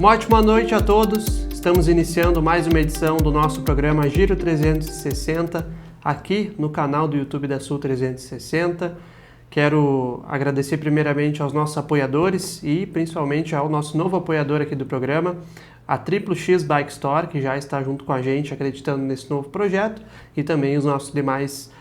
Uma ótima noite a todos. Estamos iniciando mais uma edição do nosso programa Giro 360 aqui no canal do YouTube da Sul 360. Quero agradecer primeiramente aos nossos apoiadores e principalmente ao nosso novo apoiador aqui do programa, a Triplo X Bike Store, que já está junto com a gente acreditando nesse novo projeto, e também os nossos demais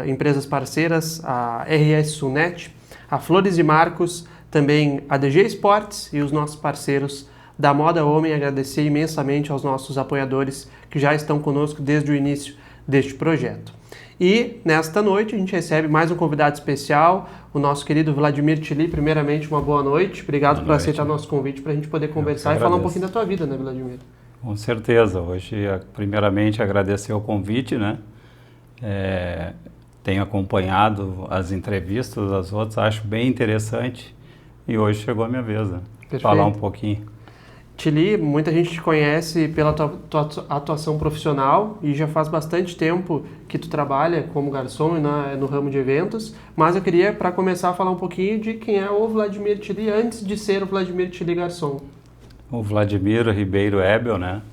empresas parceiras, a RS Sulnet, a Flores e Marcos, também a DG Esportes e os nossos parceiros da Moda Homem. Agradecer imensamente aos nossos apoiadores que já estão conosco desde o início deste projeto. E nesta noite a gente recebe mais um convidado especial, o nosso querido Vladimir Tchili. Primeiramente, uma boa noite. Obrigado por aceitar nosso convite para a gente poder conversar e falar um pouquinho da tua vida, né, Vladimir? Com certeza. Hoje, primeiramente, agradecer o convite, né? Tenho acompanhado as entrevistas das outras, acho bem interessante. E hoje chegou a minha vez, né? Falar um pouquinho. Tchili, muita gente te conhece pela tua atuação profissional e já faz bastante tempo que tu trabalha como garçom no ramo de eventos, mas eu queria, para começar, falar um pouquinho de quem é o Vladimir Tchili antes de ser o Vladimir Tchili garçom. O Vladimir Ribeiro Ebel, né?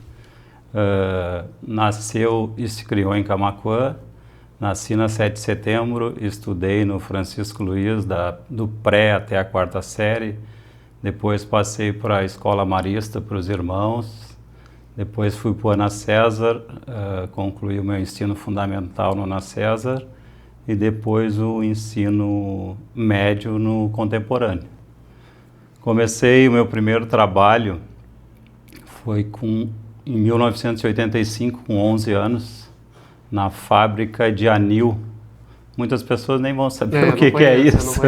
Nasceu e se criou em Camaquã, nasci na 7 de setembro, estudei no Francisco Luiz, do pré até a 4ª série. Depois passei para a Escola Marista, para os irmãos. Depois fui para o Ana César, concluí o meu ensino fundamental no Ana César. E depois o ensino médio no contemporâneo. Comecei o meu primeiro trabalho, foi em 1985, com 11 anos, na fábrica de anil. Muitas pessoas nem vão saber o que é isso.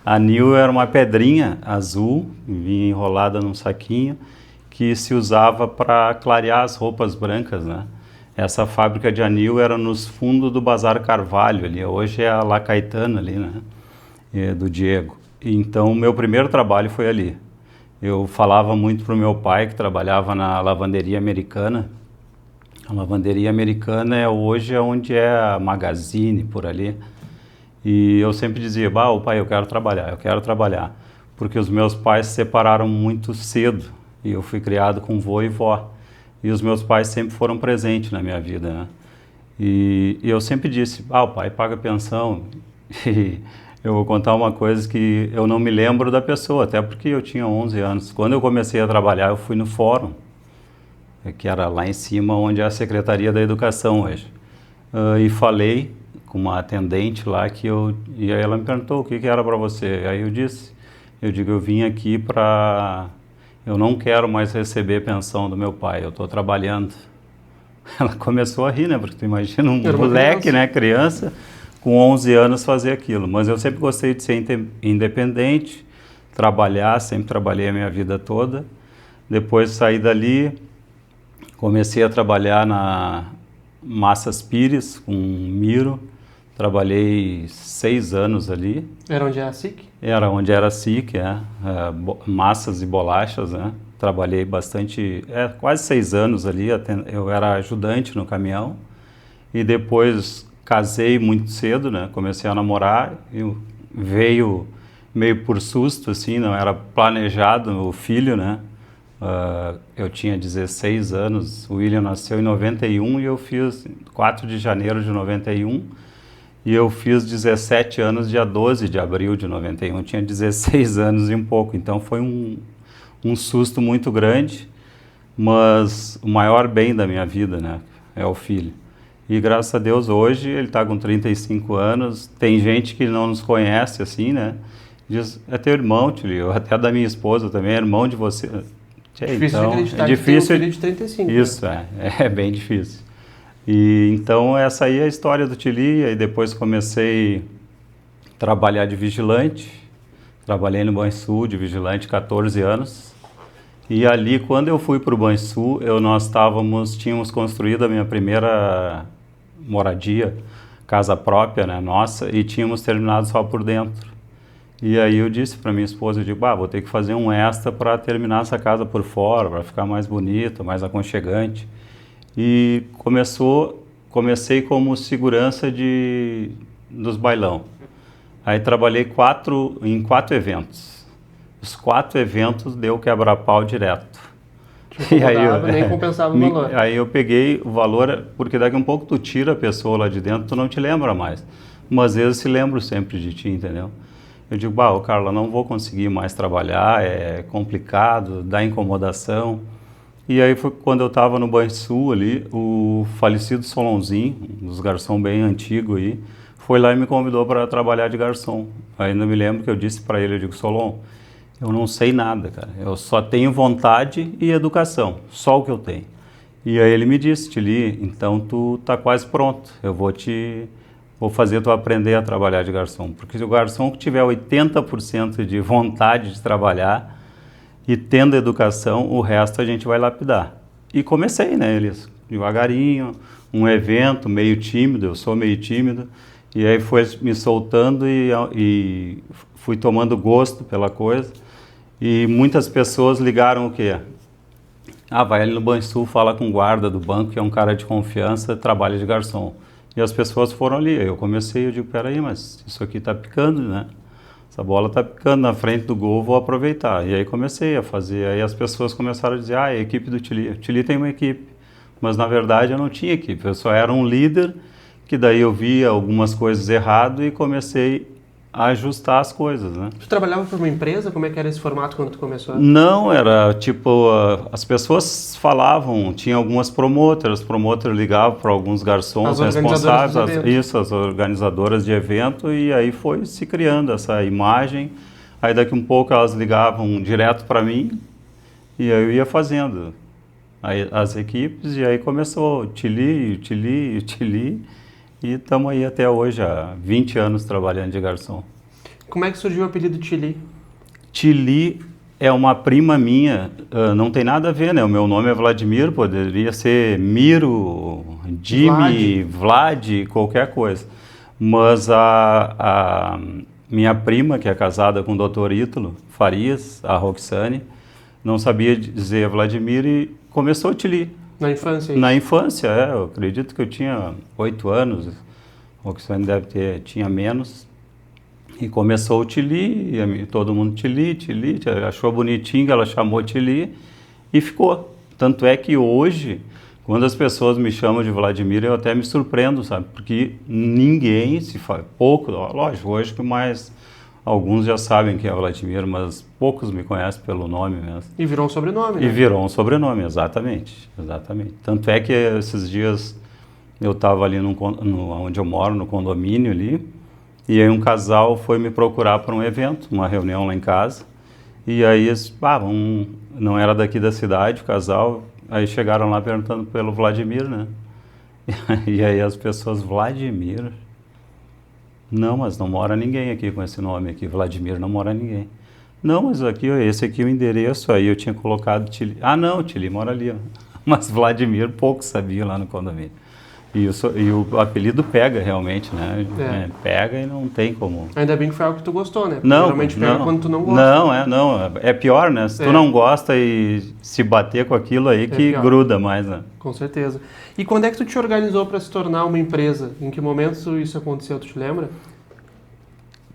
Anil era uma pedrinha azul, vinha enrolada num saquinho, que se usava para clarear as roupas brancas, né? Essa fábrica de anil era nos fundos do Bazar Carvalho, ali. Hoje é a La Caetana, ali, né? Do Diego. Então, o meu primeiro trabalho foi ali. Eu falava muito para o meu pai, que trabalhava na lavanderia americana. A lavanderia americana hoje é onde é a Magazine, por ali. E eu sempre dizia, pai, eu quero trabalhar, porque os meus pais se separaram muito cedo e eu fui criado com vô e vó. E os meus pais sempre foram presentes na minha vida, né? E eu sempre disse, o pai paga pensão. E eu vou contar uma coisa que eu não me lembro da pessoa, até porque eu tinha 11 anos. Quando eu comecei a trabalhar, eu fui no fórum, que era lá em cima, onde é a Secretaria da Educação hoje. E falei com uma atendente lá, e aí ela me perguntou o que era para você. Aí eu vim aqui eu não quero mais receber pensão do meu pai, eu estou trabalhando. Ela começou a rir, né, porque tu imagina um moleque, né, criança, com 11 anos fazer aquilo. Mas eu sempre gostei de ser independente, trabalhar, sempre trabalhei a minha vida toda. Depois saí dali, comecei a trabalhar na Massas Pires, com Miro. Trabalhei 6 anos ali. Era onde era a SIC? Era onde era a SIC, massas e bolachas, né? Trabalhei bastante, quase 6 anos ali, eu era ajudante no caminhão. E depois casei muito cedo, né? Comecei a namorar, e veio meio por susto, assim, não era planejado o filho, né? Eu tinha 16 anos, o William nasceu em 91 e eu fiz 4 de janeiro de 91. E eu fiz 17 anos dia 12 de abril de 91, tinha 16 anos e um pouco, então foi um susto muito grande, mas o maior bem da minha vida, né, é o filho. E graças a Deus hoje ele está com 35 anos, tem gente que não nos conhece assim, né, diz, é teu irmão, tio, até da minha esposa também, é irmão de você. Difícil então, de acreditar que difícil, tem um filho de 35. Isso, né? é bem difícil. E então essa aí é a história do Tchili, e depois comecei a trabalhar de vigilante, trabalhei no Banrisul de vigilante 14 anos, e ali quando eu fui para o Banrisul, tínhamos construído a minha primeira moradia, casa própria, né, nossa, e tínhamos terminado só por dentro. E aí eu disse para minha esposa, vou ter que fazer um extra para terminar essa casa por fora, para ficar mais bonita, mais aconchegante. E comecei como segurança dos bailão. Aí trabalhei em 4 eventos. Os 4 eventos deu quebra-pau direto. Te incomodava, nem compensava o valor. Aí eu peguei o valor, porque daqui a um pouco tu tira a pessoa lá de dentro, tu não te lembra mais. Mas às vezes se lembro sempre de ti, entendeu? Eu digo, ô Carla, não vou conseguir mais trabalhar, é complicado, dá incomodação. E aí foi quando eu estava no Banrisul ali, o falecido Solonzinho, um dos garçons bem antigos aí, foi lá e me convidou para trabalhar de garçom. Ainda me lembro que eu disse para ele, eu digo, Solon, eu não sei nada, cara, eu só tenho vontade e educação, só o que eu tenho. E aí ele me disse, Tili, então tu tá quase pronto, vou fazer tu aprender a trabalhar de garçom. Porque se o garçom que tiver 80% de vontade de trabalhar, e tendo educação, o resto a gente vai lapidar. E comecei, né, Elias? Devagarinho, um evento meio tímido, eu sou meio tímido, e aí foi me soltando e fui tomando gosto pela coisa. E muitas pessoas ligaram o quê? Ah, vai ali no Banrisul, fala com o guarda do banco, que é um cara de confiança, trabalha de garçom. E as pessoas foram ali, eu comecei, eu digo, peraí, mas isso aqui tá picando, né? Essa bola tá picando na frente do gol, vou aproveitar. E aí comecei a fazer, aí as pessoas começaram a dizer, ah, é a equipe do Tili. O Tili tem uma equipe, mas na verdade eu não tinha equipe, eu só era um líder, que daí eu via algumas coisas errado e comecei a ajustar as coisas, né? Tu trabalhava para uma empresa? Como é que era esse formato quando tu começou? Não, era tipo, as pessoas falavam, tinha algumas promotoras ligavam para alguns garçons responsáveis, as organizadoras de evento, e aí foi se criando essa imagem. Aí daqui um pouco elas ligavam direto para mim e aí eu ia fazendo aí, as equipes, e aí começou o Tili, e estamos aí até hoje, há 20 anos trabalhando de garçom. Como é que surgiu o apelido Tili? Tili é uma prima minha, não tem nada a ver, né? O meu nome é Vladimir, poderia ser Miro, Jimmy, Vlad, qualquer coisa. Mas a minha prima, que é casada com o Dr. Ítalo Farias, a Roxane, não sabia dizer Vladimir e começou Tili. Na infância? Na infância, eu acredito que eu tinha 8 anos, o Roxane tinha menos. E começou o Tili, todo mundo Tili, achou bonitinho, ela chamou Tili e ficou. Tanto é que hoje, quando as pessoas me chamam de Vladimir, eu até me surpreendo, sabe? Porque ninguém se fala, pouco, lógico, hoje que mais alguns já sabem que é Vladimir, mas poucos me conhecem pelo nome mesmo. E virou um sobrenome, né? E virou um sobrenome, exatamente. Tanto é que esses dias eu estava ali onde eu moro, no condomínio ali, e aí um casal foi me procurar para um evento, uma reunião lá em casa, e aí eles, não era daqui da cidade o casal, aí chegaram lá perguntando pelo Vladimir, né? E aí as pessoas, Vladimir? Não, mas não mora ninguém aqui com esse nome aqui, Vladimir, não mora ninguém. Não, mas aqui, esse aqui é o endereço, aí eu tinha colocado Tili. Ah, não, Tili mora ali, ó. Mas Vladimir pouco sabia lá no condomínio. E o apelido pega realmente, né? Pega e não tem como. Ainda bem que foi algo que tu gostou, né? Porque não, geralmente pega quando tu não gosta. Não, é pior, né? Se tu não gosta e se bater com aquilo aí que pior. Gruda mais, né? Com certeza. E quando é que tu te organizou para se tornar uma empresa? Em que momento isso aconteceu, tu te lembra?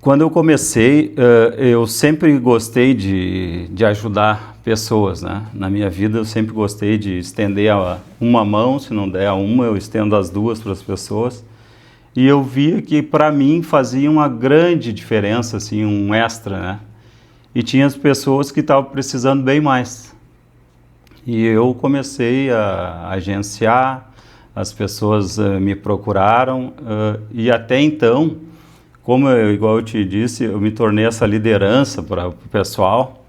Quando eu comecei, eu sempre gostei de ajudar pessoas, né? Na minha vida eu sempre gostei de estender uma mão, se não der uma, eu estendo as duas para as pessoas. E eu via que para mim fazia uma grande diferença, assim, um extra, né? E tinha as pessoas que estavam precisando bem mais. E eu comecei a agenciar, as pessoas me procuraram, e até então, igual eu te disse, eu me tornei essa liderança para o pessoal,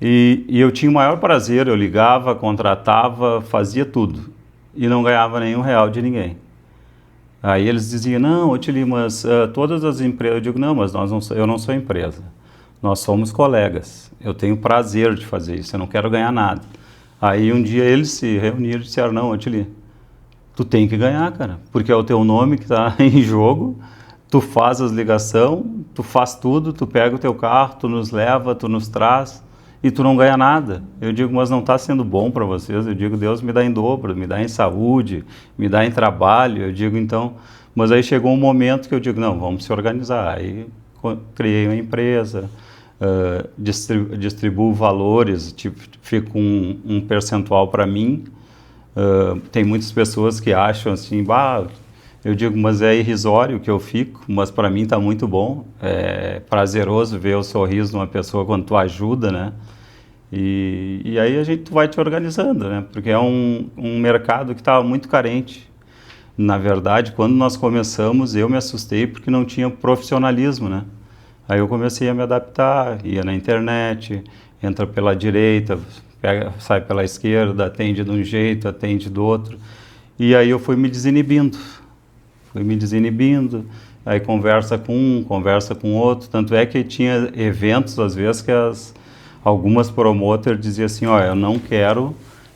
e eu tinha o maior prazer, eu ligava, contratava, fazia tudo, e não ganhava nenhum real de ninguém. Aí eles diziam, não, Tili, mas todas as empresas, eu digo, não, mas eu não sou empresa, nós somos colegas, eu tenho prazer de fazer isso, eu não quero ganhar nada. Aí um dia eles se reuniram e disseram, não, Tili, tu tem que ganhar, cara, porque é o teu nome que está em jogo. Tu faz as ligações, tu faz tudo, tu pega o teu carro, tu nos leva, tu nos traz e tu não ganha nada. Eu digo, mas não está sendo bom para vocês? Eu digo, Deus me dá em dobro, me dá em saúde, me dá em trabalho. Eu digo, então, mas aí chegou um momento que eu digo, não, vamos se organizar. Aí criei uma empresa, distribuo valores, tipo, fico um percentual para mim. Tem muitas pessoas que acham assim, eu digo, mas é irrisório que eu fico, mas para mim está muito bom. É prazeroso ver o sorriso de uma pessoa quando tu ajuda, né? E aí a gente vai te organizando, né? Porque é um mercado que estava muito carente. Na verdade, quando nós começamos, eu me assustei porque não tinha profissionalismo, né? Aí eu comecei a me adaptar, ia na internet, entra pela direita, sai pela esquerda, atende de um jeito, atende do outro. E aí eu fui me desinibindo, aí conversa com um, conversa com outro. Tanto é que tinha eventos, às vezes, que algumas promoters diziam assim, eu não quero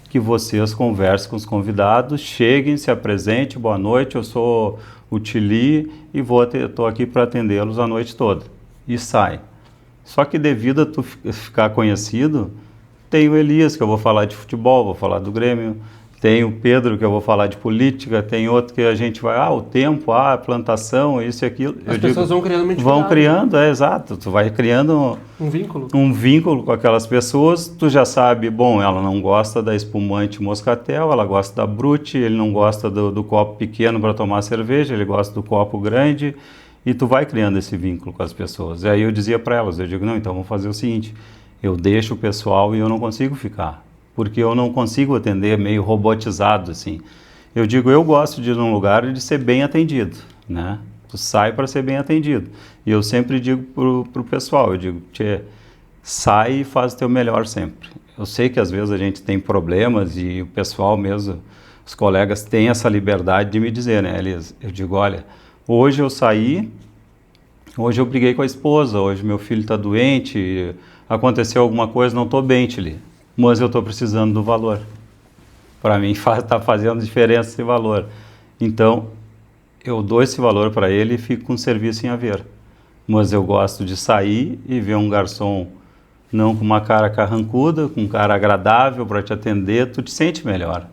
que vocês conversem com os convidados, cheguem, se apresentem, boa noite, eu sou o Tili e estou aqui para atendê-los a noite toda. E sai. Só que devido a tu ficar conhecido, tem o Elias, que eu vou falar de futebol, vou falar do Grêmio, tem o Pedro, que eu vou falar de política, tem outro que a gente vai, o tempo, a plantação, isso e aquilo. As pessoas vão criando uma intimidade. Vão criando, exato, tu vai criando um vínculo com aquelas pessoas, tu já sabe, ela não gosta da espumante moscatel, ela gosta da Brut, ele não gosta do copo pequeno para tomar cerveja, ele gosta do copo grande. E tu vai criando esse vínculo com as pessoas. E aí eu dizia para elas, eu digo, não, então vamos fazer o seguinte, eu deixo o pessoal e eu não consigo ficar, porque eu não consigo atender meio robotizado, assim. Eu digo, eu gosto de ir num lugar e de ser bem atendido, né? Tu sai para ser bem atendido. E eu sempre digo pro pessoal, eu digo, sai e faz o teu melhor sempre. Eu sei que às vezes a gente tem problemas e o pessoal mesmo, os colegas têm essa liberdade de me dizer, né, Elisa? Eu digo, olha, hoje eu saí, hoje eu briguei com a esposa, hoje meu filho está doente, aconteceu alguma coisa, não estou bem, Tili, mas eu estou precisando do valor. Para mim está fazendo diferença esse valor. Então, eu dou esse valor para ele e fico com o serviço em haver. Mas eu gosto de sair e ver um garçom não com uma cara carrancuda, com um cara agradável para te atender, tu te sente melhor.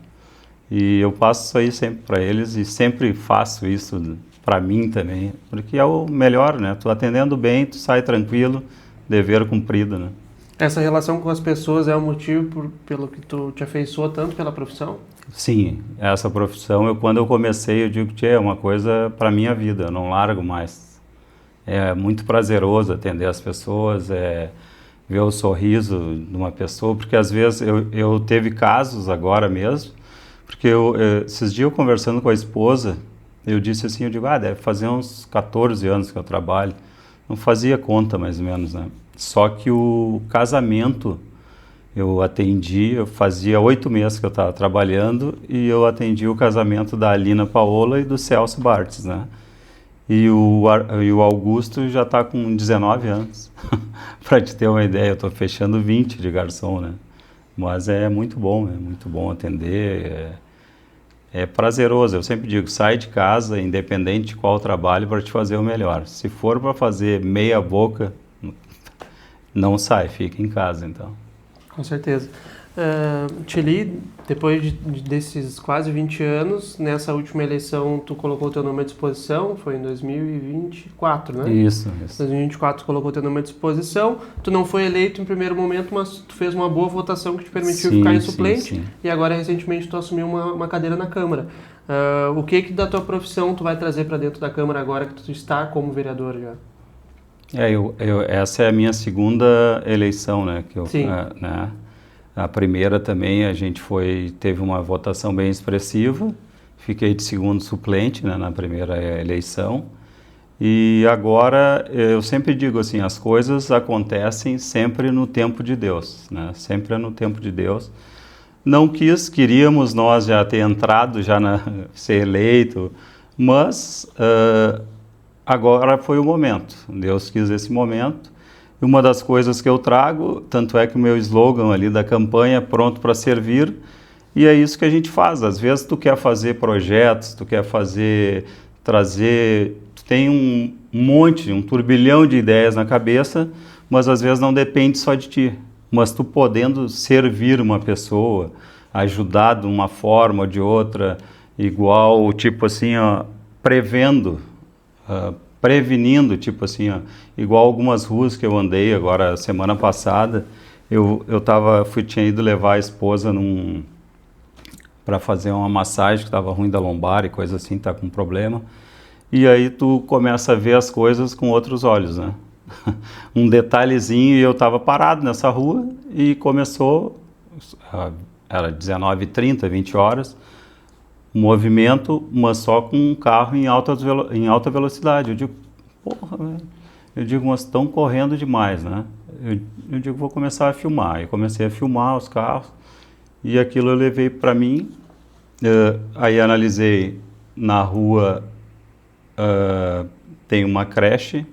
E eu passo isso aí sempre para eles e sempre faço isso para mim também, porque é o melhor, né? Tu atendendo bem, tu sai tranquilo, dever cumprido, né? Essa relação com as pessoas é o motivo pelo que tu te afeiçoou tanto pela profissão? Sim, essa profissão, quando eu comecei, eu digo que é uma coisa para minha vida, eu não largo mais. É muito prazeroso atender as pessoas, ver o sorriso de uma pessoa, porque às vezes eu teve casos agora mesmo, porque esses dias eu conversando com a esposa, eu disse assim, eu digo, deve fazer uns 14 anos que eu trabalho. Não fazia conta, mais ou menos, né? Só que o casamento, eu fazia 8 meses que eu estava trabalhando e eu atendi o casamento da Alina Paola e do Celso Bartes, né? E o Augusto já está com 19 anos. Para te ter uma ideia, eu estou fechando 20 de garçom, né? Mas é muito bom atender, é prazeroso. Eu sempre digo, sai de casa, independente de qual trabalho, para te fazer o melhor. Se for para fazer meia boca, não sai, fica em casa, então. Com certeza. Tili, depois desses quase 20 anos, nessa última eleição tu colocou o teu nome à disposição, foi em 2024, né? Isso. 2024 tu colocou o teu nome à disposição, tu não foi eleito em primeiro momento, mas tu fez uma boa votação que te permitiu ficar em suplente, sim. E agora recentemente tu assumiu uma cadeira na Câmara. O que da tua profissão tu vai trazer para dentro da Câmara agora que tu está como vereador já? Essa é a minha segunda eleição, né? Sim. A primeira também a gente teve uma votação bem expressiva, fiquei de segundo suplente, né, na primeira eleição. E agora eu sempre digo assim, as coisas acontecem sempre no tempo de Deus, né? Sempre é no tempo de Deus. Não queríamos nós já ter entrado, ser eleito, mas agora foi o momento. Deus quis esse momento. Uma das coisas que eu trago, tanto é que o meu slogan ali da campanha é pronto para servir, e é isso que a gente faz. Às vezes tu quer fazer projetos, tu quer tu tem um turbilhão de ideias na cabeça, mas às vezes não depende só de ti. Mas tu podendo servir uma pessoa, ajudar de uma forma ou de outra, igual, tipo assim, prevendo prevenindo, tipo assim, ó, igual algumas ruas que eu andei agora semana passada, tinha ido levar a esposa para fazer uma massagem que estava ruim da lombar e coisa assim, tá com problema. E aí tu começa a ver as coisas com outros olhos, né? Um detalhezinho, e eu estava parado nessa rua e começou, era 19h30, 20 horas, um movimento, mas só com um carro em alta velocidade. Eu digo, porra, velho. Eu digo, mas estão correndo demais, né? Eu digo, vou começar a filmar. E comecei a filmar os carros e aquilo eu levei para mim. Aí analisei na rua, tem uma creche,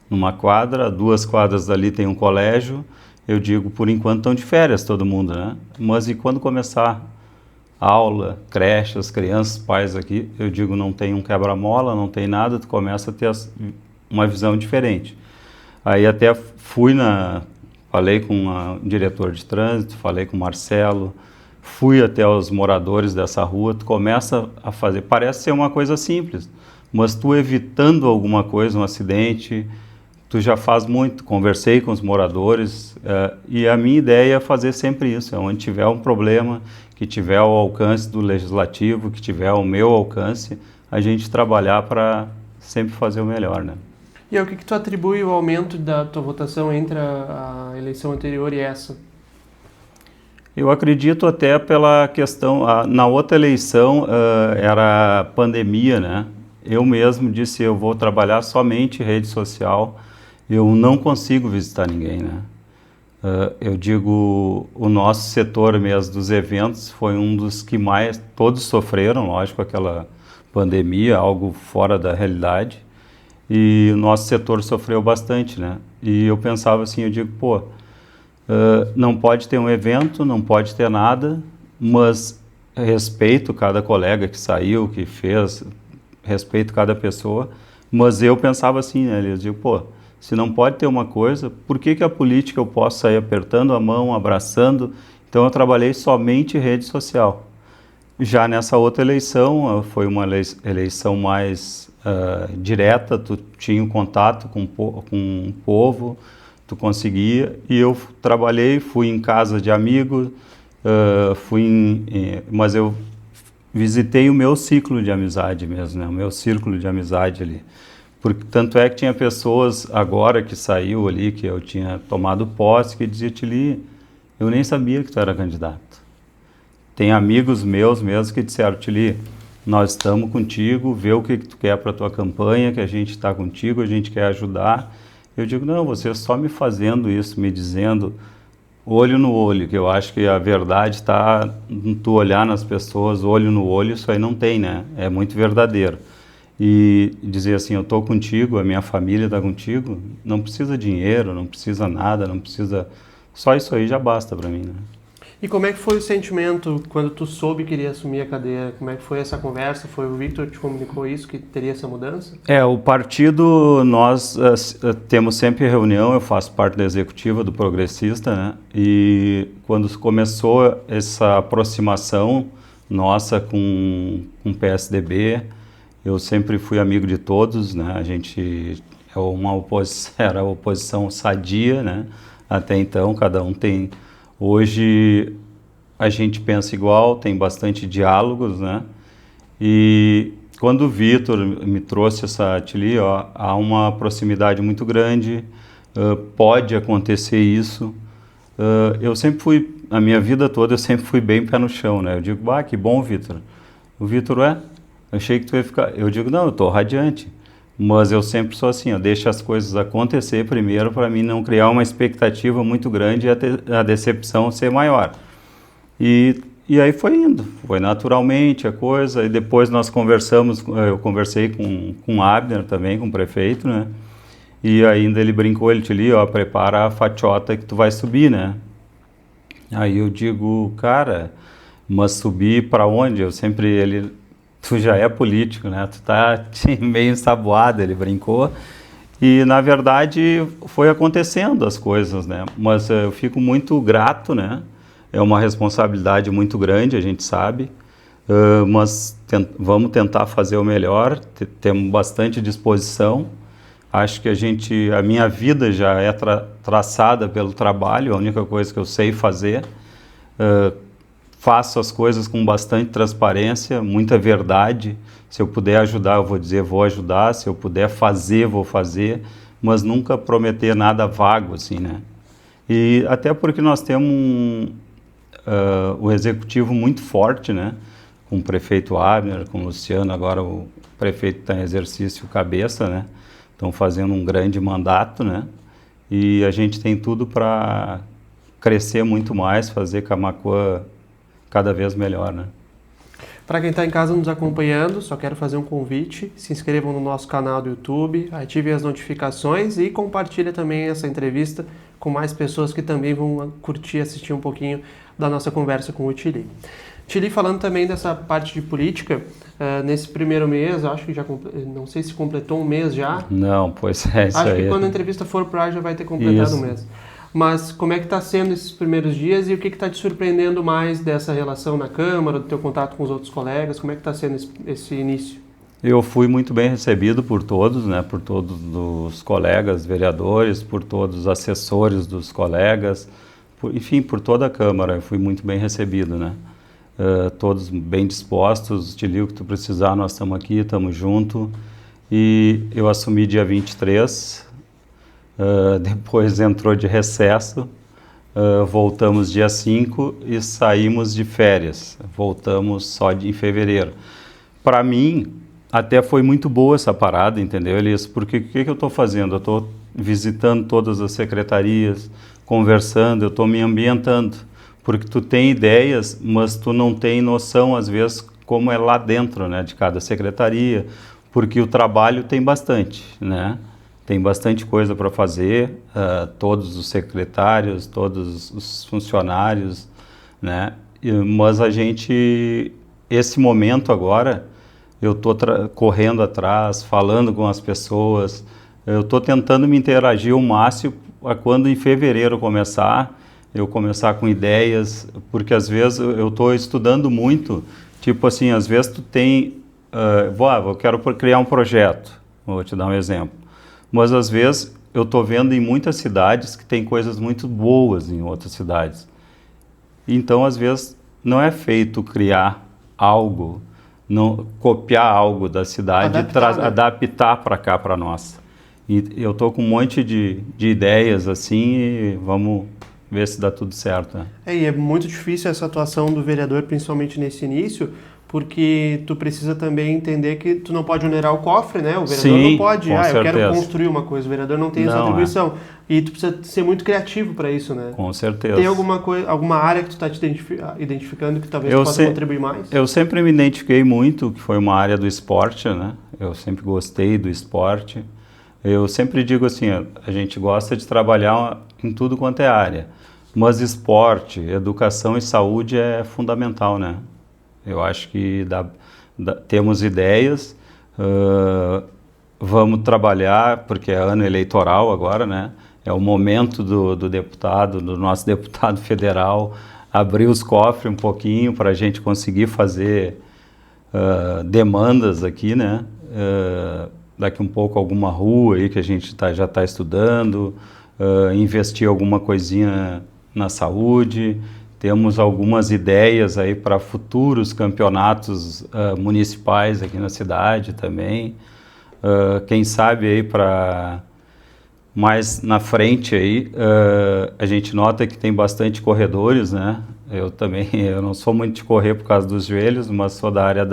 numa quadra, 2 quadras dali tem um colégio. Eu digo, por enquanto estão de férias todo mundo, né? Mas e quando começar aula, creche, as crianças, pais aqui, eu digo, não tem um quebra-mola, não tem nada, tu começa a ter uma visão diferente. Aí até falei com o diretor de trânsito, falei com o Marcelo, fui até os moradores dessa rua, tu começa a fazer, parece ser uma coisa simples, mas tu evitando alguma coisa, um acidente, tu já faz muito. Conversei com os moradores, e a minha ideia é fazer sempre isso, onde tiver um problema, que tiver ao alcance do legislativo, que tiver ao meu alcance, a gente trabalhar para sempre fazer o melhor, né? E ao que tu atribui o aumento da tua votação entre a eleição anterior e essa? Eu acredito até pela questão, na outra eleição era pandemia, né? Eu mesmo disse, eu vou trabalhar somente rede social, eu não consigo visitar ninguém, né? Eu digo, o nosso setor mesmo dos eventos foi um dos que mais, todos sofreram, lógico, aquela pandemia, algo fora da realidade, e o nosso setor sofreu bastante, né? E eu pensava assim, eu digo, pô, não pode ter um evento, não pode ter nada, mas respeito cada colega que saiu, que fez, respeito cada pessoa, mas eu pensava assim, né? Eu digo, pô, se não pode ter uma coisa, por que a política eu posso sair apertando a mão, abraçando? Então eu trabalhei somente rede social. Já nessa outra eleição, foi uma eleição mais direta, tu tinha um contato com o povo, tu conseguia, e eu trabalhei, fui em casa de amigos, mas eu visitei o meu ciclo de amizade mesmo, né? O meu círculo de amizade ali. Porque, tanto é que tinha pessoas agora que saiu ali, que eu tinha tomado posse, que dizia, Tili, eu nem sabia que tu era candidato. Tem amigos meus mesmo que disseram, Tili, nós estamos contigo, vê o que tu quer para a tua campanha, que a gente está contigo, a gente quer ajudar. Eu digo, não, você só me fazendo isso, me dizendo, olho no olho, que eu acho que a verdade está em tu olhar nas pessoas, olho no olho, isso aí não tem, né? É muito verdadeiro. E dizer assim, eu estou contigo, a minha família está contigo, não precisa dinheiro, não precisa nada, não precisa... Só isso aí já basta para mim, né? E como é que foi o sentimento quando tu soube que iria assumir a cadeira? Como é que foi essa conversa? Foi o Victor que te comunicou isso, que teria essa mudança? O partido, nós temos sempre reunião, eu faço parte da executiva do Progressista, né? E quando começou essa aproximação nossa com o PSDB, eu sempre fui amigo de todos, né? A gente era uma oposição sadia, né? Até então, cada um tem... Hoje a gente pensa igual, tem bastante diálogos, né? E quando o Victor me trouxe essa Tili, há uma proximidade muito grande, pode acontecer isso. Eu sempre fui, a minha vida toda, eu sempre fui bem pé no chão, né? Eu digo, que bom, Victor. O Victor, eu achei que tu ia ficar... Eu digo, não, eu estou radiante. Mas eu sempre sou assim, eu deixo as coisas acontecer primeiro para mim não criar uma expectativa muito grande e a decepção ser maior. E aí foi indo, foi naturalmente a coisa, e depois nós conversamos, eu conversei com o Abner também, com o prefeito, né? E ainda ele brincou, ele te li, prepara a fatiota que tu vai subir, né? Aí eu digo, cara, mas subir para onde? Tu já é político, né? Tu tá meio ensaboado, ele brincou. E, na verdade, foi acontecendo as coisas, né? Mas eu fico muito grato, né? É uma responsabilidade muito grande, a gente sabe. mas vamos tentar fazer o melhor, temos bastante disposição. Acho que a minha vida já é traçada pelo trabalho, a única coisa que eu sei fazer. Faço as coisas com bastante transparência, muita verdade. Se eu puder ajudar, eu vou dizer, vou ajudar. Se eu puder fazer, vou fazer. Mas nunca prometer nada vago, assim, né? E até porque nós temos o executivo muito forte, né? Com o prefeito Abner, com o Luciano, agora o prefeito está em exercício cabeça, né? Estão fazendo um grande mandato, né? E a gente tem tudo para crescer muito mais, fazer Camaquã cada vez melhor, né? Para quem está em casa nos acompanhando, só quero fazer um convite, se inscrevam no nosso canal do YouTube, ativem as notificações e compartilhem também essa entrevista com mais pessoas que também vão curtir e assistir um pouquinho da nossa conversa com o Tili. Tili, falando também dessa parte de política, nesse primeiro mês, acho que já, não sei se completou um mês já. Não, pois é, isso acho aí. Que quando a entrevista for para ar já vai ter completado um mês. Mas como é que está sendo esses primeiros dias e o que está te surpreendendo mais dessa relação na Câmara, do teu contato com os outros colegas? Como é que está sendo esse início? Eu fui muito bem recebido por todos, né? Por todos os colegas vereadores, por todos os assessores dos colegas, enfim, por toda a Câmara. Eu fui muito bem recebido, né? Todos bem dispostos, Tili, o que tu precisar, nós estamos aqui, estamos juntos. E eu assumi dia 23, depois entrou de recesso, voltamos dia 5 e saímos de férias, voltamos só em fevereiro. Para mim, até foi muito boa essa parada, entendeu, Elias? Porque o que eu estou fazendo? Eu estou visitando todas as secretarias, conversando, eu estou me ambientando, porque tu tem ideias, mas tu não tem noção, às vezes, como é lá dentro, né, de cada secretaria, porque o trabalho tem bastante, né? Tem bastante coisa para fazer, todos os secretários, todos os funcionários, né? Mas esse momento agora, eu estou correndo atrás, falando com as pessoas, eu estou tentando me interagir o máximo a quando em fevereiro eu começar com ideias, porque às vezes eu estou estudando muito, tipo assim, às vezes tu tem, eu quero criar um projeto, vou te dar um exemplo. Mas às vezes eu estou vendo em muitas cidades que tem coisas muito boas em outras cidades. Então, às vezes, não é feito criar algo, não copiar algo da cidade e adaptar para cá, para nós. E eu estou com um monte de ideias assim e vamos ver se dá tudo certo. Né? E é muito difícil essa atuação do vereador, principalmente nesse início, porque tu precisa também entender que tu não pode onerar o cofre, né? O vereador não pode, eu quero construir uma coisa, o vereador não tem essa atribuição. E tu precisa ser muito criativo para isso, né? Com certeza. Tem alguma área que tu está te identificando que talvez tu possa contribuir mais? Eu sempre me identifiquei muito, que foi uma área do esporte, né? Eu sempre gostei do esporte. Eu sempre digo assim, a gente gosta de trabalhar em tudo quanto é área, mas esporte, educação e saúde é fundamental, né? Eu acho que temos ideias, vamos trabalhar, porque é ano eleitoral agora, né? É o momento do nosso deputado federal, abrir os cofres um pouquinho para a gente conseguir fazer demandas aqui, né? Daqui um pouco alguma rua aí que a gente já está estudando, investir alguma coisinha na saúde. Temos algumas ideias aí para futuros campeonatos municipais aqui na cidade também. Quem sabe aí para mais na frente aí, a gente nota que tem bastante corredores, né? Eu não sou muito de correr por causa dos joelhos, mas sou da área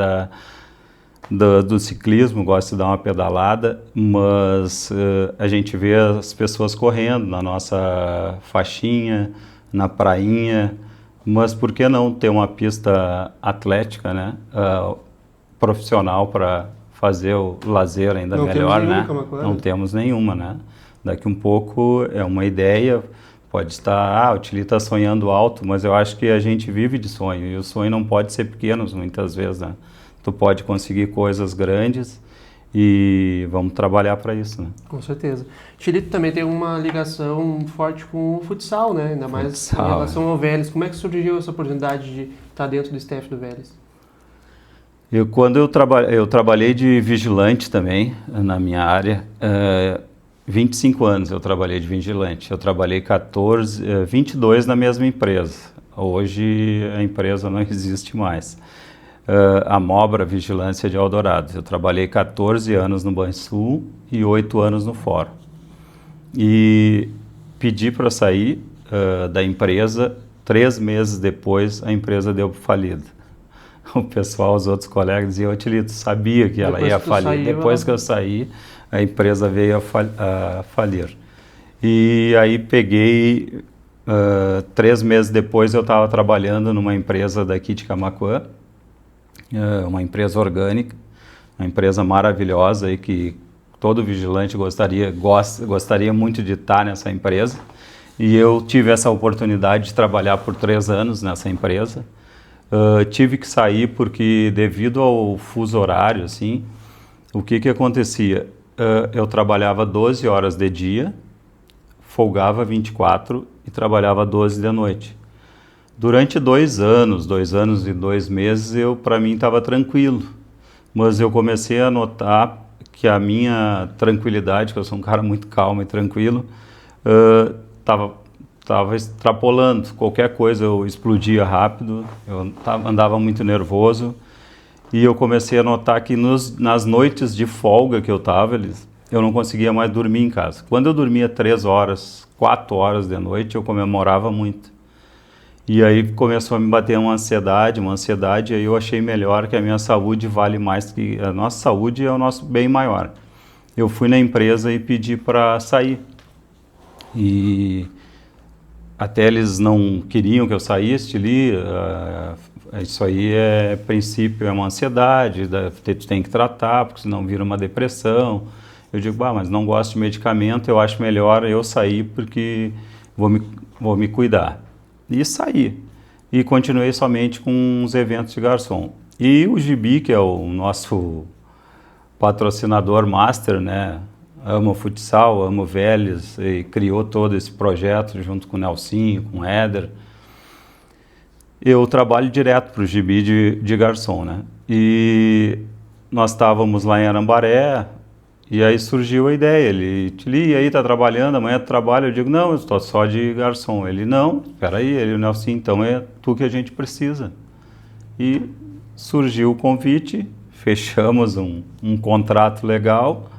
do ciclismo, gosto de dar uma pedalada, mas a gente vê as pessoas correndo na nossa faixinha, na prainha. Mas por que não ter uma pista atlética, né, profissional para fazer o lazer ainda melhor, né? Não temos nenhuma, né? Daqui um pouco é uma ideia, pode estar, o Tili está sonhando alto, mas eu acho que a gente vive de sonho e o sonho não pode ser pequeno muitas vezes, né? Tu pode conseguir coisas grandes e vamos trabalhar para isso, né? Com certeza. Tili também tem uma ligação forte com o futsal, né? Ainda mais em relação ao Vélez. Como é que surgiu essa oportunidade de estar dentro do staff do Vélez? Quando eu trabalhei de vigilante também na minha área, 25 anos eu trabalhei de vigilante. Eu trabalhei 22 na mesma empresa. Hoje a empresa não existe mais. A Mobra Vigilância de Eldorado. Eu trabalhei 14 anos no Banrisul e 8 anos no Fórum. E pedi para sair da empresa, 3 meses depois a empresa deu falida. O pessoal, os outros colegas diziam, Otilito, sabia que ela ia falir. Depois que eu saí, a empresa veio a falir. E aí peguei, 3 meses depois eu estava trabalhando numa empresa daqui de Camaquã, uma empresa orgânica, uma empresa maravilhosa aí que todo vigilante gostaria muito de estar nessa empresa. E eu tive essa oportunidade de trabalhar por 3 anos nessa empresa. Tive que sair porque devido ao fuso horário, assim, o que acontecia? Eu trabalhava 12 horas de dia, folgava 24 e trabalhava 12 de noite. Durante 2 anos e 2 meses, para mim estava tranquilo, mas eu comecei a notar que a minha tranquilidade, que eu sou um cara muito calmo e tranquilo, estava extrapolando. Qualquer coisa eu explodia rápido, andava muito nervoso e eu comecei a notar que nas noites de folga que eu estava, eu não conseguia mais dormir em casa. Quando eu dormia 3 horas, 4 horas de noite, eu comemorava muito. E aí começou a me bater uma ansiedade, e aí eu achei melhor que a minha saúde vale mais que a nossa saúde é o nosso bem maior. Eu fui na empresa e pedi para sair. E até eles não queriam que eu saísse ali, isso aí é princípio, é uma ansiedade, tu tem que tratar, porque senão vira uma depressão. Eu digo, mas não gosto de medicamento, eu acho melhor eu sair porque vou me cuidar. E saí. E continuei somente com os eventos de garçom. E o Gibi, que é o nosso patrocinador master, né? Amo futsal, amo Vélez, e criou todo esse projeto junto com o Nelsinho, com o Éder. Eu trabalho direto para o Gibi de garçom, né? E nós estávamos lá em Arambaré, e aí surgiu a ideia, e aí tá trabalhando, amanhã tu trabalha? Eu digo, não, eu estou só de garçom. Ele, não, espera aí, o Nelson, então é tu que a gente precisa. E surgiu o convite, fechamos um contrato legal,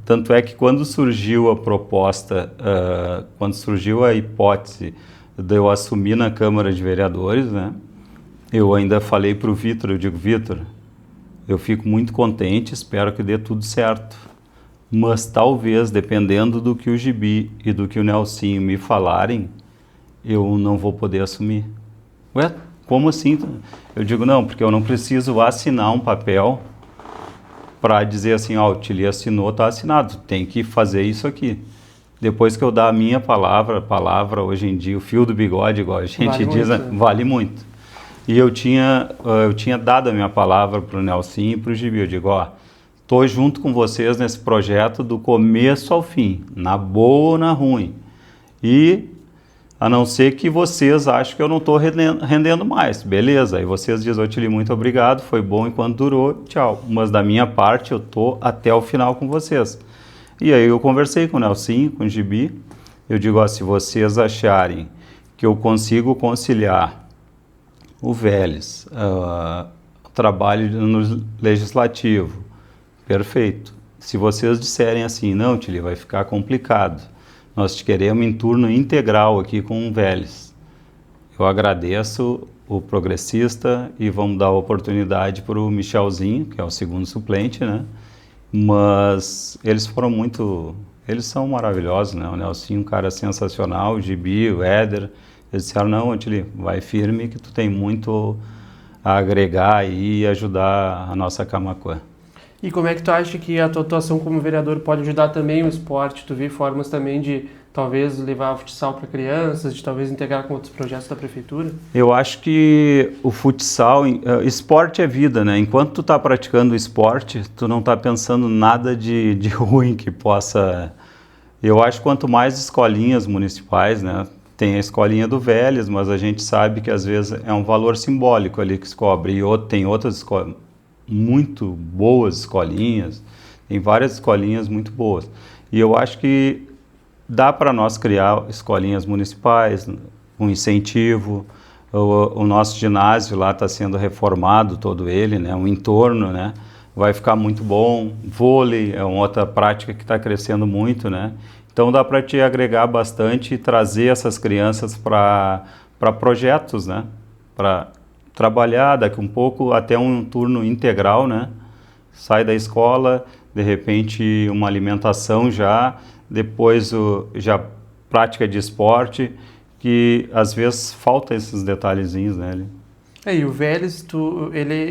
tanto é que quando surgiu a proposta, quando surgiu a hipótese de eu assumir na Câmara de Vereadores, né, eu ainda falei para o Vitor, eu digo, Vitor, eu fico muito contente, espero que dê tudo certo. Mas talvez, dependendo do que o Gibi e do que o Nelsinho me falarem, eu não vou poder assumir. Ué, como assim? Eu digo, não, porque eu não preciso assinar um papel para dizer assim, o Tili assinou, está assinado, tem que fazer isso aqui. Depois que eu dar a minha palavra hoje em dia, o fio do bigode, igual a gente diz, vale muito. E eu tinha dado a minha palavra para o Nelsinho e para o Gibi, eu digo, estou junto com vocês nesse projeto do começo ao fim, na boa ou na ruim. E a não ser que vocês achem que eu não estou rendendo mais. Beleza, aí vocês dizem, Otili, muito obrigado, foi bom enquanto durou, tchau. Mas da minha parte eu estou até o final com vocês. E aí eu conversei com o Nelsinho, com o Gibi, eu digo, se vocês acharem que eu consigo conciliar o Vélez, o trabalho no legislativo, perfeito. Se vocês disserem assim, não, Tili, vai ficar complicado. Nós te queremos em turno integral aqui com o Vélez. Eu agradeço o progressista e vamos dar a oportunidade para o Michelzinho, que é o segundo suplente, né? Mas eles são maravilhosos, né? O Nelsinho, um cara sensacional, o Gibi, o Éder. Eles disseram, não, Tili, vai firme que tu tem muito a agregar e ajudar a nossa Camaquã. E como é que tu acha que a tua atuação como vereador pode ajudar também o esporte? Tu vê formas também de talvez levar o futsal para crianças, de talvez integrar com outros projetos da prefeitura? Eu acho que o futsal, esporte é vida, né? Enquanto tu está praticando esporte, tu não está pensando nada de ruim que possa... Eu acho que quanto mais escolinhas municipais, né? Tem a escolinha do Vélez, mas a gente sabe que às vezes é um valor simbólico ali que se cobre. E tem outras escolas. muito boas escolinhas, tem várias escolinhas muito boas. E eu acho que dá para nós criar escolinhas municipais, com incentivo. O nosso ginásio lá está sendo reformado, todo ele, né? O entorno, né? Vai ficar muito bom. Vôlei é uma outra prática que está crescendo muito, né? Então dá para te agregar bastante e trazer essas crianças para projetos, né? Para trabalhar daqui um pouco até um turno integral, né? Sai da escola, de repente uma alimentação já, depois já prática de esporte, que às vezes falta esses detalhezinhos, né? E o Vélez,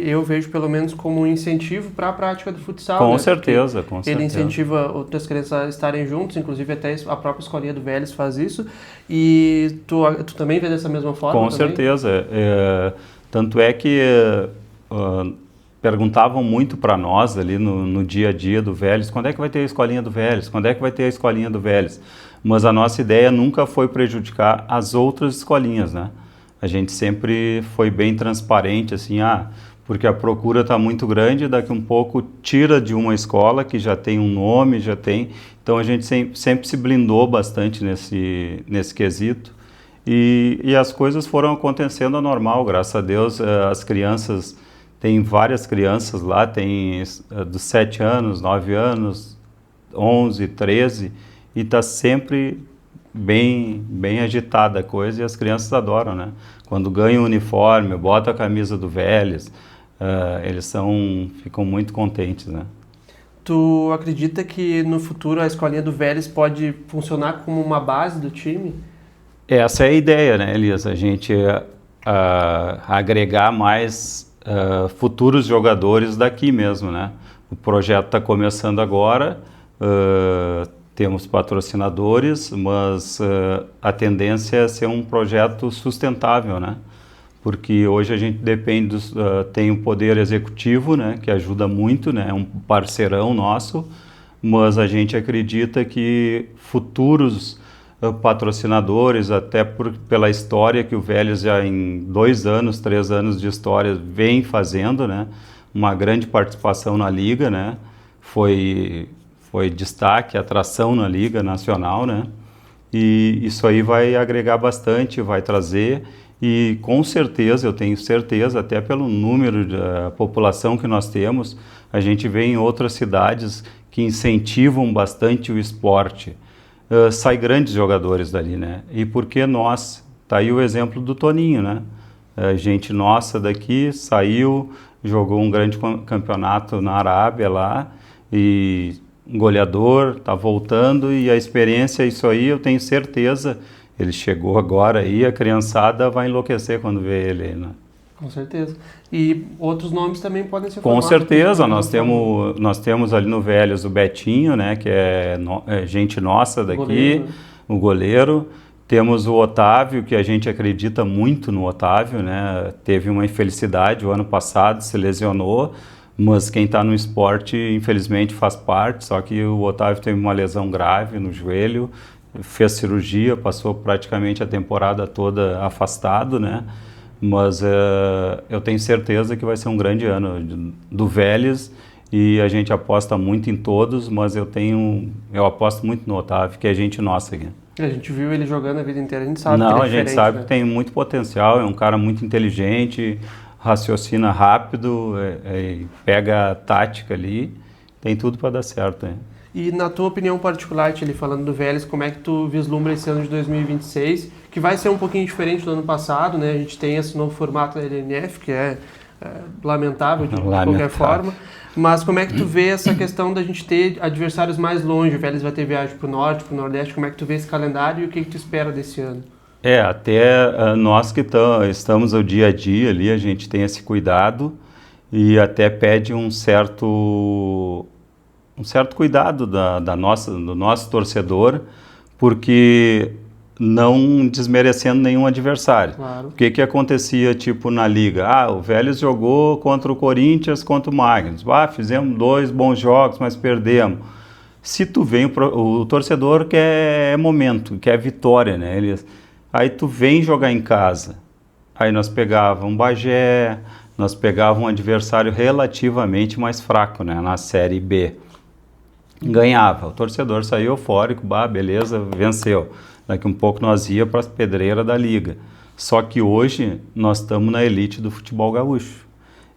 eu vejo pelo menos como um incentivo para a prática do futsal. Com né? certeza, com Ele certeza. incentiva outras crianças a estarem juntos, inclusive até a própria escolinha do Vélez faz isso. E tu também vê dessa mesma forma? Com também? certeza. Tanto é que perguntavam muito para nós ali no dia a dia do Vélez, quando é que vai ter a escolinha do Vélez? Quando é que vai ter a escolinha do Vélez? Mas a nossa ideia nunca foi prejudicar as outras escolinhas, né? A gente sempre foi bem transparente, assim, porque a procura está muito grande, daqui um pouco tira de uma escola que já tem um nome, já tem... Então a gente sempre se blindou bastante nesse quesito. E as coisas foram acontecendo normal, graças a Deus. As crianças, tem várias crianças lá, tem dos 7 anos, 9 anos, 11, 13, e está sempre bem agitada a coisa e as crianças adoram, né? Quando ganham o uniforme, botam a camisa do Vélez, eles ficam muito contentes, né? Tu acredita que no futuro a escolinha do Vélez pode funcionar como uma base do time? Essa é a ideia, né, Elias? A gente agregar mais futuros jogadores daqui mesmo, né? O projeto está começando agora, temos patrocinadores, mas a tendência é ser um projeto sustentável, né? Porque hoje a gente depende, tem o poder executivo, né, que ajuda muito, né, é um parceirão nosso, mas a gente acredita que futuros patrocinadores, até pela história que o Vélez já em 2 anos, 3 anos de história vem fazendo, né, uma grande participação na Liga, né, foi destaque, atração na Liga Nacional, né, e isso aí vai agregar bastante, vai trazer, e com certeza, eu tenho certeza, até pelo número da população que nós temos, a gente vê em outras cidades que incentivam bastante o esporte. Sai grandes jogadores dali, né? E por que nós? Tá aí o exemplo do Toninho, né? Gente nossa daqui saiu, jogou um grande campeonato na Arábia lá, e um goleador, tá voltando, e a experiência, isso aí eu tenho certeza, ele chegou agora aí, a criançada vai enlouquecer quando vê ele, né? Com certeza. E outros nomes também podem ser Com formados. certeza, nós temos ali no Vélez o Betinho, né, que é gente nossa daqui, Goleiro. O goleiro. Temos o Otávio, que a gente acredita muito no Otávio, né, teve uma infelicidade o ano passado, se lesionou, mas quem está no esporte, infelizmente, faz parte, só que o Otávio teve uma lesão grave no joelho, fez cirurgia, passou praticamente a temporada toda afastado, né? Mas eu tenho certeza que vai ser um grande ano do Vélez e a gente aposta muito em todos, mas eu aposto muito no Otávio, que é gente nossa aqui. A gente viu ele jogando a vida inteira, a gente sabe Não, que ele é a gente diferente, sabe né? que tem muito potencial, é um cara muito inteligente, raciocina rápido, pega a tática ali, tem tudo para dar certo, né? E na tua opinião particular, Tcheli, falando do Vélez, como é que tu vislumbra esse ano de 2026, que vai ser um pouquinho diferente do ano passado, né? A gente tem esse novo formato da LNF, que é lamentável de qualquer forma, mas como é que tu vê essa questão da gente ter adversários mais longe? O Vélez vai ter viagem para o norte, para o nordeste, como é que tu vê esse calendário e o que tu espera desse ano? Até nós que estamos ao dia a dia ali, a gente tem esse cuidado e até pede um certo cuidado do nosso torcedor, porque não desmerecendo nenhum adversário. Claro. O que acontecia tipo na Liga? O Vélez jogou contra o Corinthians, contra o Magnus. Fizemos 2 bons jogos, mas perdemos. Se tu vem, o torcedor quer momento, quer vitória, né? Aí tu vem jogar em casa. Aí nós pegávamos Bagé, nós pegávamos um adversário relativamente mais fraco, né, na Série B. Ganhava, o torcedor saía eufórico, beleza, venceu. Daqui um pouco nós ia para as pedreiras da liga. Só que hoje nós estamos na elite do futebol gaúcho.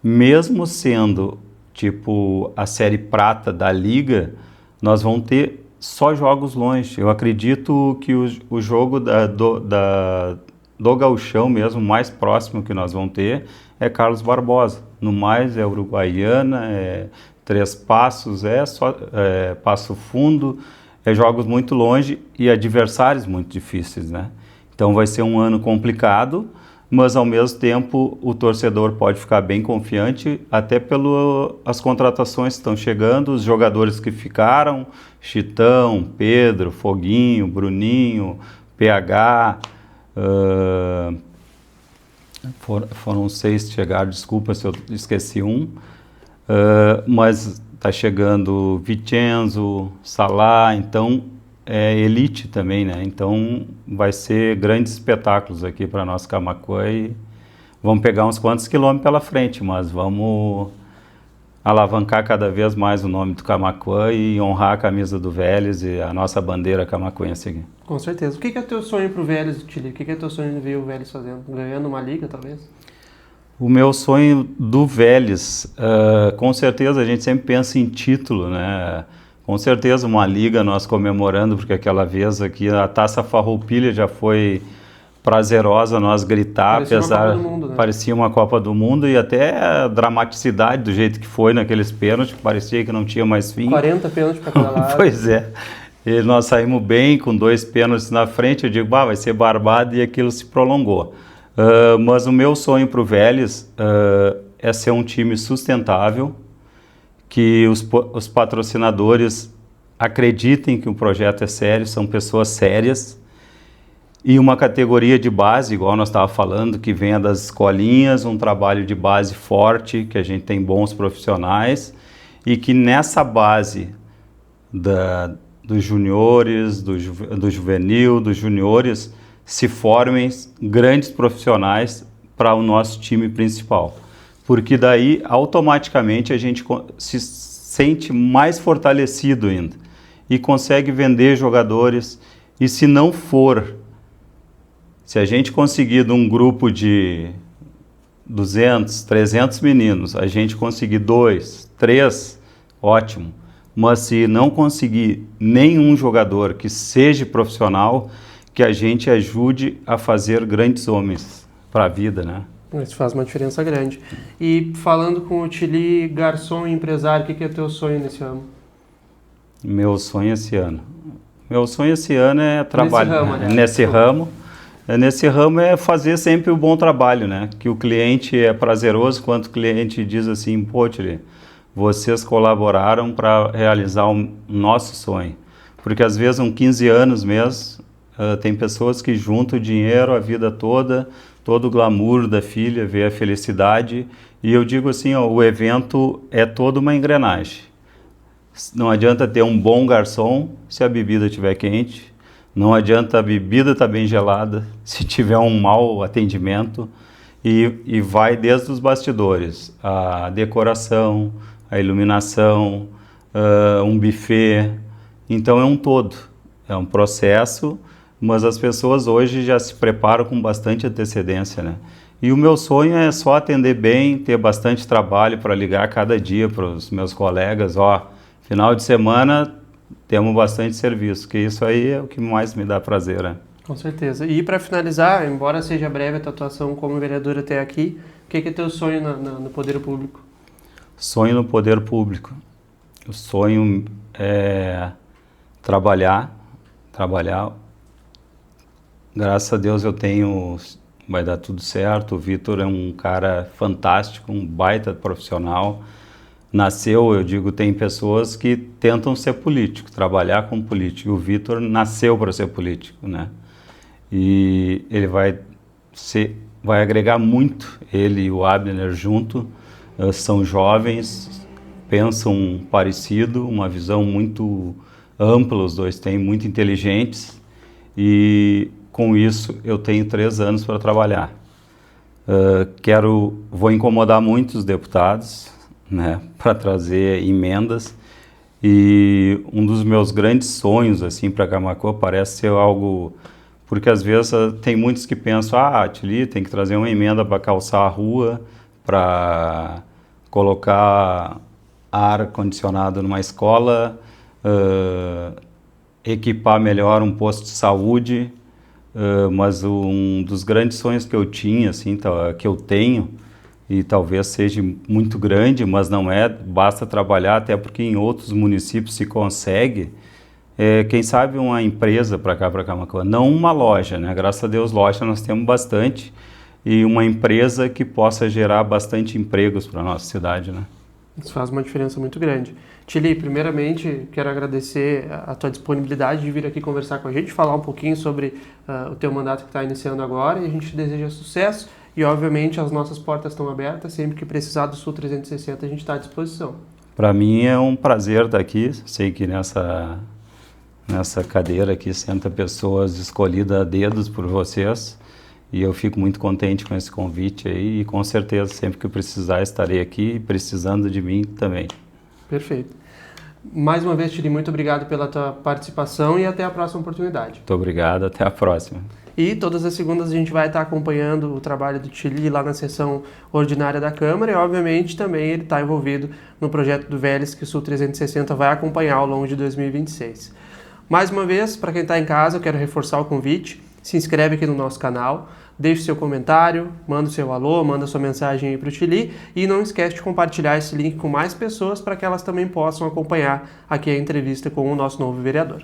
Mesmo sendo tipo a série prata da liga, nós vamos ter só jogos longe. Eu acredito que o jogo do gauchão mesmo, mais próximo que nós vamos ter, é Carlos Barbosa. No mais é Uruguaiana, é Três Passos, Passo Fundo, é jogos muito longe e adversários muito difíceis, né? Então vai ser um ano complicado, mas ao mesmo tempo o torcedor pode ficar bem confiante, até pelas contratações que estão chegando, os jogadores que ficaram, Chitão, Pedro, Foguinho, Bruninho, PH, foram 6 que chegaram, desculpa se eu esqueci um, mas está chegando Vicenzo, Salá, então é elite também, né? Então vai ser grandes espetáculos aqui para nós Camaquã e vamos pegar uns quantos quilômetros pela frente, mas vamos alavancar cada vez mais o nome do Camaquã e honrar a camisa do Vélez e a nossa bandeira camaquense aqui. Com certeza. O que é teu sonho pro Vélez, Tili? O que é teu sonho de ver o Vélez fazendo? Ganhando uma liga, talvez? O meu sonho do Vélez, com certeza a gente sempre pensa em título, né? Com certeza uma liga nós comemorando, porque aquela vez aqui a Taça Farroupilha já foi prazerosa nós gritar, parecia uma Copa do Mundo e até a dramaticidade do jeito que foi naqueles pênaltis, parecia que não tinha mais fim. 40 pênaltis para cada lado. Pois é. E nós saímos bem com 2 pênaltis na frente, eu digo, vai ser barbado e aquilo se prolongou. Mas o meu sonho para o Vélez é ser um time sustentável, que os patrocinadores acreditem que o projeto é sério, são pessoas sérias, e uma categoria de base, igual nós estávamos falando, que venha das escolinhas, um trabalho de base forte, que a gente tem bons profissionais, e que nessa base dos juniores, do juvenil, dos juniores, se formem grandes profissionais para o nosso time principal. Porque daí, automaticamente, a gente se sente mais fortalecido ainda e consegue vender jogadores. E se não for, se a gente conseguir de um grupo de 200, 300 meninos, a gente conseguir 2, 3, ótimo. Mas se não conseguir nenhum jogador que seja profissional, que a gente ajude a fazer grandes homens para a vida, né? Isso faz uma diferença grande. E falando com o Tili, garçom e empresário, o que é teu sonho nesse ano? Meu sonho esse ano é trabalhar nesse ramo. Nesse ramo é fazer sempre o bom trabalho, né? Que o cliente é prazeroso quando o cliente diz assim, pô, Tili, vocês colaboraram para realizar o nosso sonho. Porque às vezes, com 15 anos mesmo, tem pessoas que juntam dinheiro a vida toda, todo o glamour da filha, vê a felicidade. E eu digo assim, o evento é toda uma engrenagem. Não adianta ter um bom garçom se a bebida estiver quente. Não adianta a bebida estar bem gelada se tiver um mau atendimento. E vai desde os bastidores, a decoração, a iluminação, um buffet. Então é um todo, é um processo, mas as pessoas hoje já se preparam com bastante antecedência, né? E o meu sonho é só atender bem, ter bastante trabalho para ligar cada dia para os meus colegas, final de semana temos bastante serviço, que isso aí é o que mais me dá prazer, né? Com certeza. E para finalizar, embora seja breve a tua atuação como vereador até aqui, o que é teu sonho no poder público? Sonho no poder público. O sonho é trabalhar. Graças a Deus vai dar tudo certo. O Vitor é um cara fantástico, um baita profissional. Tem pessoas que tentam ser político, trabalhar como político. O Vitor nasceu para ser político, né? E ele vai agregar muito, ele e o Abner junto. São jovens, pensam parecido, uma visão muito ampla, os dois têm, muito inteligentes. E com isso eu tenho 3 anos para trabalhar. Vou incomodar muitos deputados, né, para trazer emendas, e um dos meus grandes sonhos assim para Camaquã parece ser algo, porque às vezes tem muitos que pensam, Tilly, tem que trazer uma emenda para calçar a rua, para colocar ar-condicionado numa escola, equipar melhor um posto de saúde, mas um dos grandes sonhos que eu tinha, assim, que eu tenho, e talvez seja muito grande, mas não é, basta trabalhar, até porque em outros municípios se consegue, quem sabe uma empresa para cá, para Camaquã, não uma loja, né? Graças a Deus loja nós temos bastante, e uma empresa que possa gerar bastante empregos para a nossa cidade, né? Isso faz uma diferença muito grande. Tilly, primeiramente, quero agradecer a tua disponibilidade de vir aqui conversar com a gente, falar um pouquinho sobre o teu mandato que está iniciando agora, e a gente te deseja sucesso e, obviamente, as nossas portas estão abertas. Sempre que precisar do Sul 360, a gente está à disposição. Para mim é um prazer estar aqui. Sei que nessa cadeira aqui senta pessoas escolhidas a dedos por vocês, e eu fico muito contente com esse convite aí, e com certeza sempre que precisar estarei aqui, precisando de mim também. Perfeito. Mais uma vez, Tilly, muito obrigado pela tua participação e até a próxima oportunidade. Muito obrigado, até a próxima. E todas as segundas a gente vai estar acompanhando o trabalho do Tilly lá na sessão ordinária da Câmara, e obviamente também ele está envolvido no projeto do Vélez, que o Sul 360 vai acompanhar ao longo de 2026. Mais uma vez, para quem está em casa, eu quero reforçar o convite. Se inscreve aqui no nosso canal, deixe seu comentário, manda o seu alô, manda sua mensagem aí para o Tilly, e não esquece de compartilhar esse link com mais pessoas para que elas também possam acompanhar aqui a entrevista com o nosso novo vereador.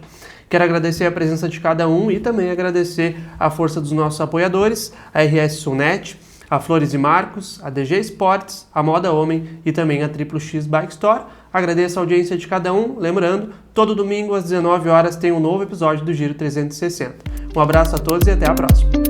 Quero agradecer a presença de cada um e também agradecer a força dos nossos apoiadores, a RS Sulnet, a Flores e Marcos, a DG Esportes, a Moda Homem e também a Triplo X Bike Store. Agradeço a audiência de cada um. Lembrando, todo domingo às 19 horas tem um novo episódio do Giro 360. Um abraço a todos e até a próxima.